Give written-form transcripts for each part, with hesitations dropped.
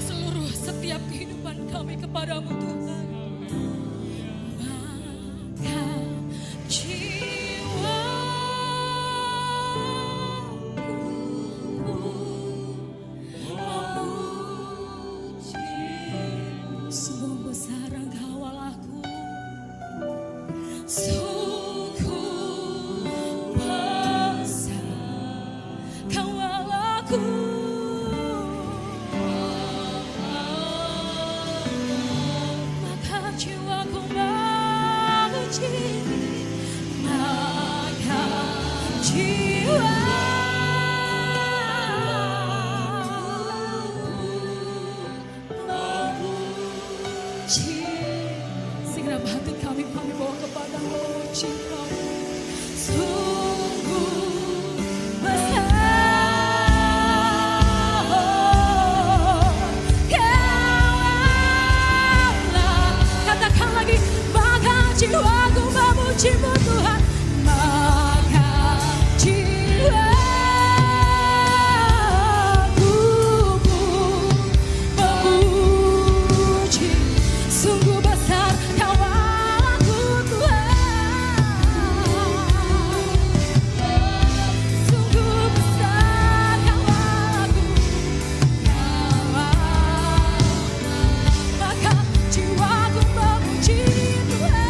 seluruh setiap kehidupan kami kepadamu Tuhan. Maka jiwaku memuji. Sungguh besar Engkau Allahku, sungguh besar Kau Allahku. Maka jiwaku memuji, maka memuji. Segera hati kami bawa kepadamu, memuji Kau. Sungguh besar Kau Allah. Katakan lagi, maka jiwaku memuji-Mu Tuhan. Maka jiwaku memuji. Sungguh besar Kau Allahku Tuhan. Sungguh besar Kau Allahku. Maka jiwaku memuji Tuhan.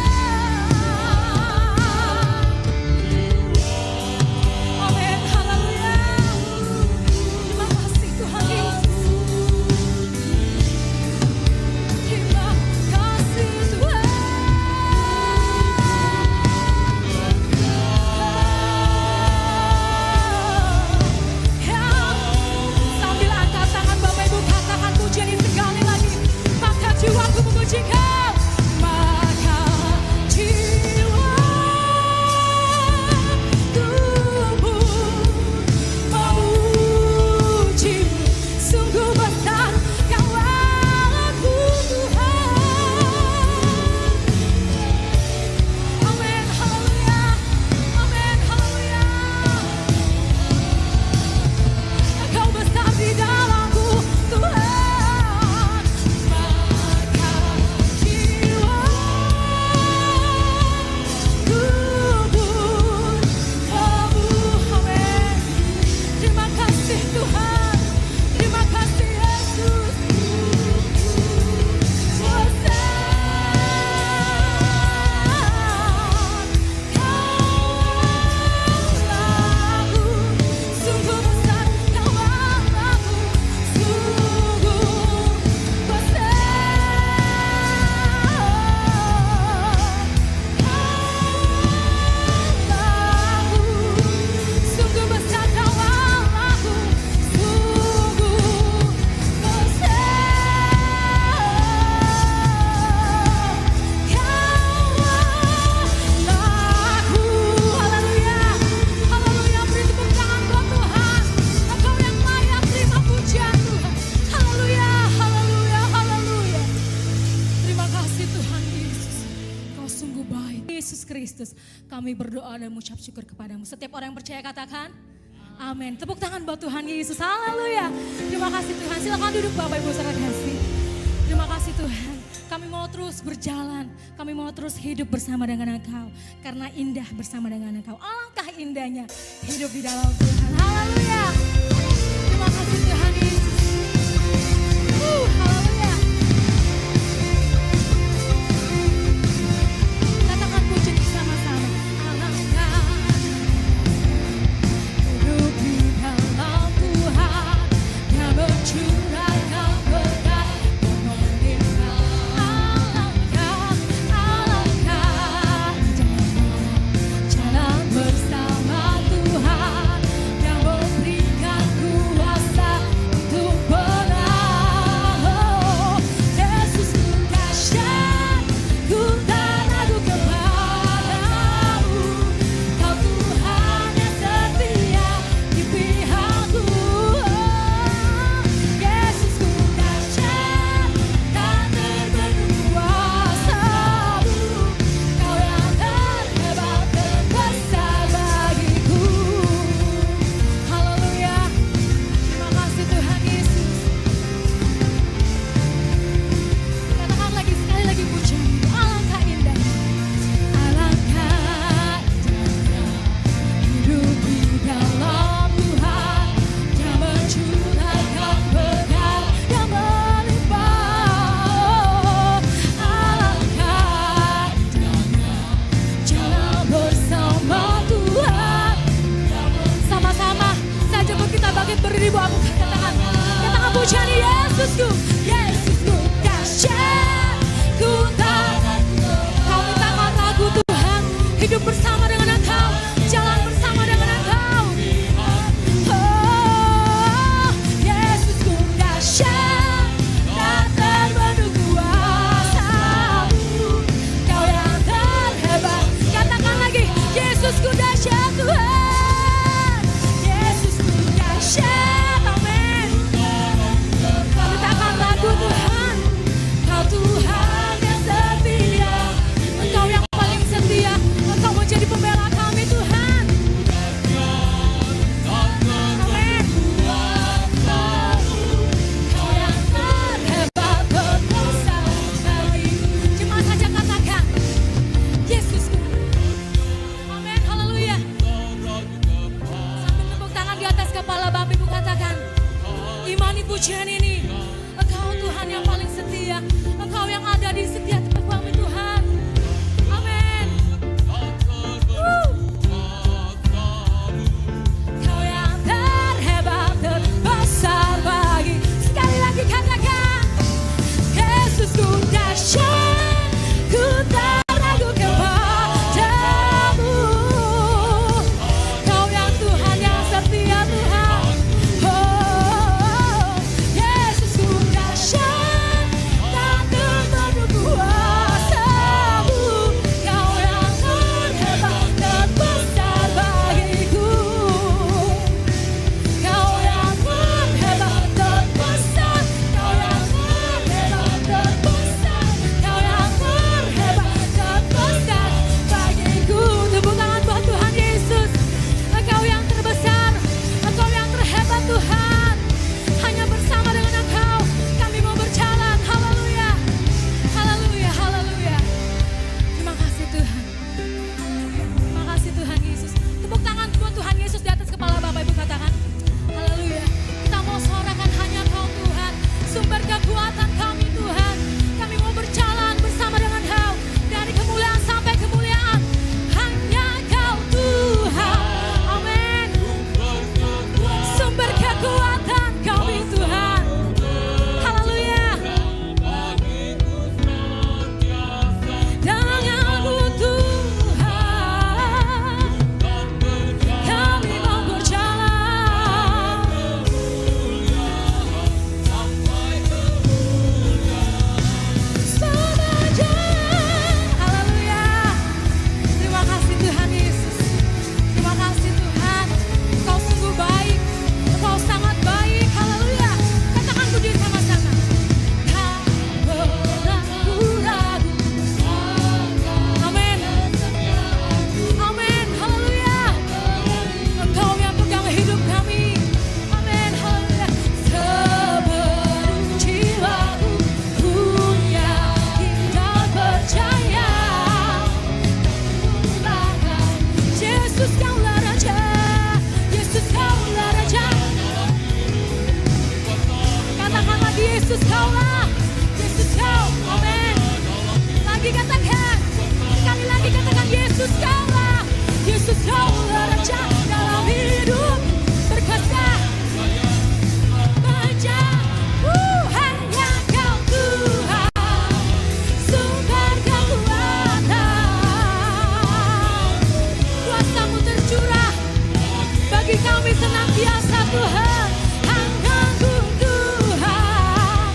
Amin, haleluya. Terima kasih Tuhan Yesus. Terima kasih Tuhan. Sambil angkat tangan Bapak Ibu, katakan pujian ini sekali lagi. Maka jiwaku memuji Kau. Maka jiwaku memuji. Sungguh besar Kau Allahku Tuhan. Amin, haleluya. Amin, haleluya. Kau besar di dalamku Tuhan. Maka jiwaku pun amin. Terima kasih Tuhan. Terima kasih Yesus. Sungguh besar Kau Allahku. Sungguh besar Kau Allahku. Sungguh haleluya, haleluya. Beri tepuk tangan buat Tuhan. Engkau yang layak terima pujian Tuhan. Haleluya, haleluya, haleluya. Terima kasih Tuhan Yesus. Kau sungguh baik. Yesus Kristus, kami berdoa dan mengucap syukur kepadamu. Setiap orang yang percaya katakan amin. Tepuk tangan buat Tuhan Yesus. Haleluya. Terima kasih Tuhan. Silakan duduk Bapak Ibu saudara kasih. Terima kasih Tuhan. Kami mau terus berjalan. Kami mau terus hidup bersama dengan Engkau. Karena indah bersama dengan Engkau. Alangkah indahnya hidup di dalam Tuhan. Haleluya. Terima kasih Tuhan Yesus. Haleluya. Katakan puji bersama-sama. Alangkah hidup di dalam Tuhan. Yang mencurahkan berkat dan menimpa. Alangkah jalan bersama Tuhan. Yang memberikan pujian Yesusku, Yesusku dahsyat, ku tak. Kau mintakan lagu Tuhan, hidup bersama dengan Engkau, jalan bersama dengan Engkau. Oh, Yesusku dahsyat, tak terbendung kuasa-Mu. Kau yang terhebat. Katakan lagi, Yesusku dahsyat Tuhan, Yesusku dahsyat, amin. Kau mintakan lagu Tuhan, Kau Tuhan yang setia, Engkau yang paling setia, Engkau menjadi pembela kami Tuhan. Amin. Kau yang terhebat berkuasa bagi. Cuma saja katakan, Yesusku. Amin, haleluya. Sambil tepuk tangan di atas kepala Bapak Ibu katakan, imani pujian ini, Engkau Tuhan yang paling setia, Engkau yang ada di setiap tempat kami Tuhan. Amin. Kau yang terhebat terbesar bagi. Sekali lagi katakan, Yesusku dahsyat, ku tak ragu kepadamu. Kau yang Tuhan yang setia Tuhan. Oh, Yesusku dahsyat, tak terbendung kuasa-Mu. Kau yang terhebat terbesar bagiku. Kau yang terhebat terbesar, Kau yang terhebat terbesar, Kau yang terhebat terbesar bagiku. Tepuk tangan buat Tuhan Yesus. Engkau yang terbesar, Engkau yang terhebat Tuhan. Hanya bersama dengan Engkau kami mau berjalan. Haleluya, haleluya, haleluya. Terima kasih Tuhan. Terima kasih Tuhan Yesus. Tepuk tangan buat Tuhan Yesus di atas kepala Bapak Ibu katakan, haleluya. Kita mau sorakan hanya Kau Tuhan, sumber kekuatan kami Tuhan. Kami mau berjalan bersama dengan Kau dari kemuliaan sampai kemuliaan. Hanya Kau Tuhan, amin. Sumber kekuatan kami Tuhan, haleluya. Denganmu Tuhan, kami mau berjalan. Saja, haleluya. Terima kasih Tuhan Yesus. Terima kasih Tuhan. Kau sungguh baik, Kau sangat baik. Haleluya. Katakan berdiri sama-sama. Tak ragu-ragu. Amin. Amin. Haleluya. Engkau yang pegang hidup kami. Amin. Haleluya. Sebelum jiwaku punya kita percaya. Yesus Kaulah Raja, Yesus Kaulah Raja. Katakan lagi, Yesus Kaulah, Yesus Kau, amin. Lagi katakan, sekali lagi katakan, Yesus Kaulah, Yesus Kaulah Raja dalam hidup berkuasa. Baca, hanya Kau Tuhan, sumber kekuatan. Kuasa-Mu tercurah bagi kami senantiasa Tuhan. Hanggaku Tuhan,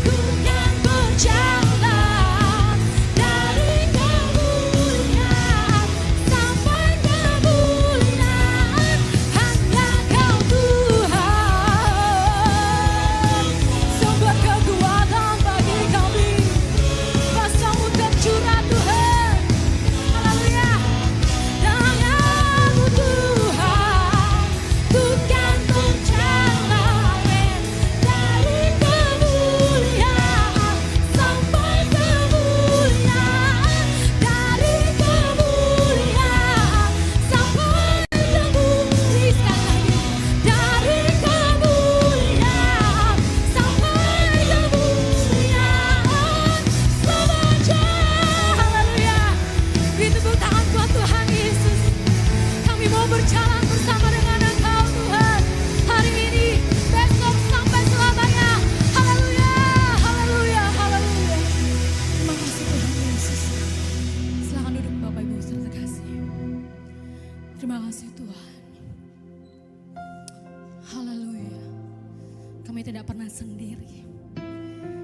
ku kan berjalan dari kemuliaan sampai kemuliaan. Kami tidak pernah sendiri,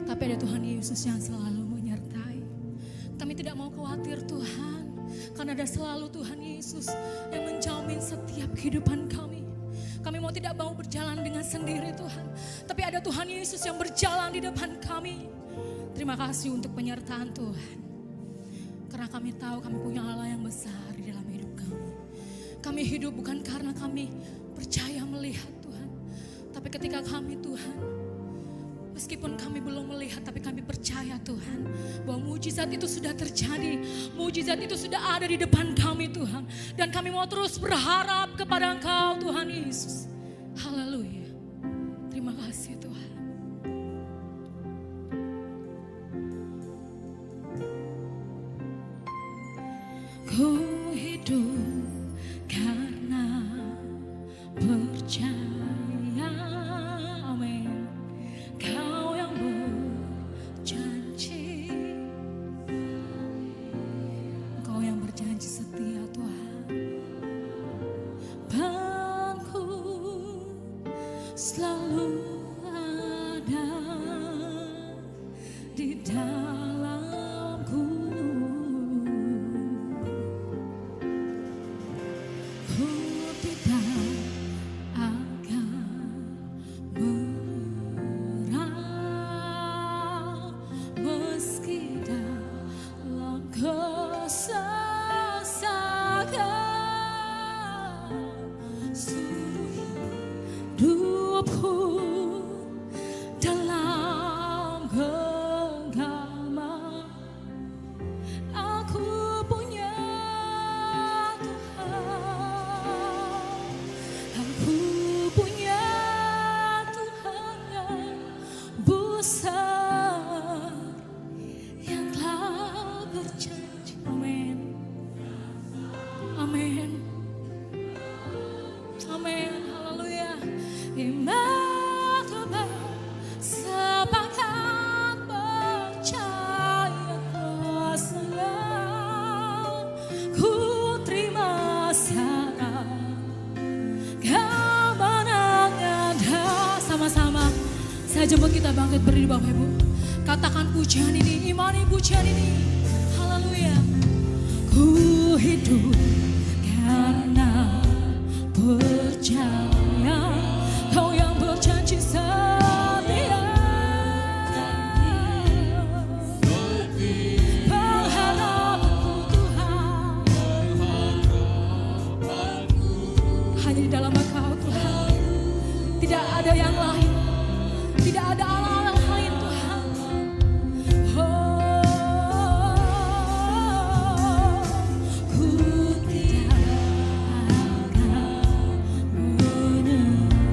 tapi ada Tuhan Yesus yang selalu menyertai. Kami tidak mau khawatir Tuhan, karena ada selalu Tuhan Yesus yang menjamin setiap kehidupan kami. Kami tidak mau berjalan dengan sendiri Tuhan, tapi ada Tuhan Yesus yang berjalan di depan kami. Terima kasih untuk penyertaan Tuhan, karena kami tahu kami punya Allah yang besar di dalam hidup kami. Kami hidup bukan karena kami percaya melihat Tuhan, tapi ketika kami Tuhan, meskipun kami belum melihat, tapi kami percaya Tuhan, bahwa mujizat itu sudah terjadi. Mujizat itu sudah ada di depan kami Tuhan. Dan kami mau terus berharap kepada Engkau Tuhan Yesus. Haleluya. Terima kasih Tuhan. Ku hidup karena percaya. Amin. Kau yang berjanji, Kau yang berjanji setia Tuhan. Bangku selalu ada di dalamku. Ku tidak akan menyerah meski dalam kesesakan. Seluruh hidupku dalam genggaman, aku punya Tuhan. Aku punya Tuhan yang besar, yang telah berjanji. Amin. Amin. Amin. Haleluya. Iman sepakat percaya kuasa. Ku terima sekarang kemenangan. Sama-sama saya jemput kita bangkit berdiri Bapak Ibu. Katakan pujian ini, imani pujian ini. Haleluya. Ku hidup karena percaya, Kau yang berjanji setia. Pengharapanku Tuhan, hanya di dalam Engkau Tuhan. Tidak ada yang lain, tidak ada Allah lain Tuhan. Ku tidak akan menyerah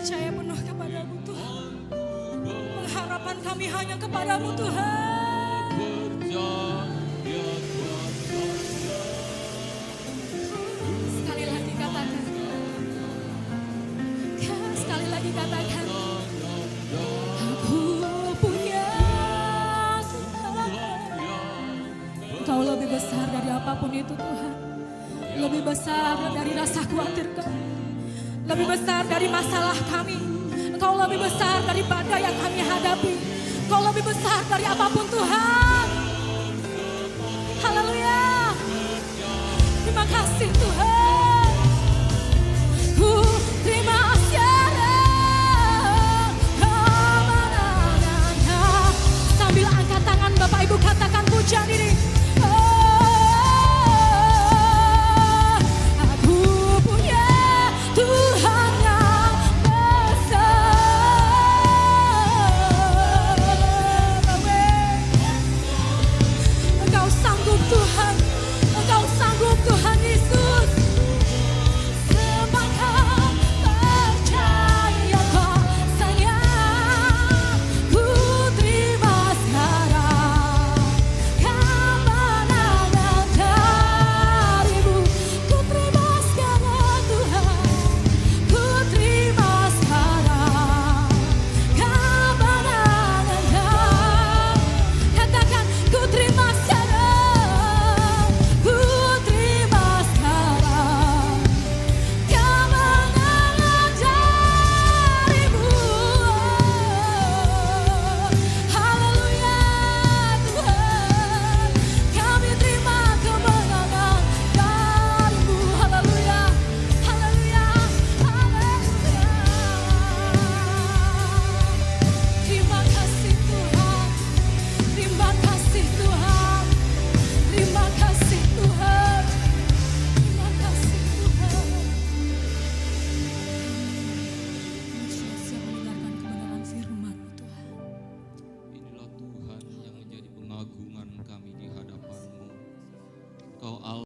percaya penuh kepadamu Tuhan. Pengharapan kami hanya kepadamu Tuhan. Sekali lagi katakan. Sekali lagi katakan. Aku punya Tuhan. Engkau lebih besar dari apapun itu Tuhan. Lebih besar dari rasa khawatir kami. Lebih besar dari masalah kami. Engkau lebih besar dari badai yang kami hadapi. Engkau lebih besar dari apapun Tuhan. Haleluya. Terima kasih Tuhan. Ku terima siaran kemenangannya. Sambil angkat tangan Bapak Ibu katakan pujian ini. Aku punya Tuhan yang besar. Engkau sanggup Tuhan. Engkau sanggup Tuhan Yesus. Semakin percaya kuasanya, ku terima sekarang kemenangan darimu. Ku terima sekarang Tuhan. Ku terima sekarang kemenangan darimu. Katakan ku terima sekarang. Ku terima sekarang kemenangan darimu. Haleluya Tuhan. Kami terima kemenangan darimu. Haleluya. Haleluya. Haleluya. Terima kasih Tuhan. Terima kasih Tuhan. Terima kasih Tuhan. Terima kasih Tuhan. Siap mendengarkan kebenaran firman-Mu Tuhan. Inilah Tuhan yang menjadi pengagungan kami di hadapan-Mu. Kau Allah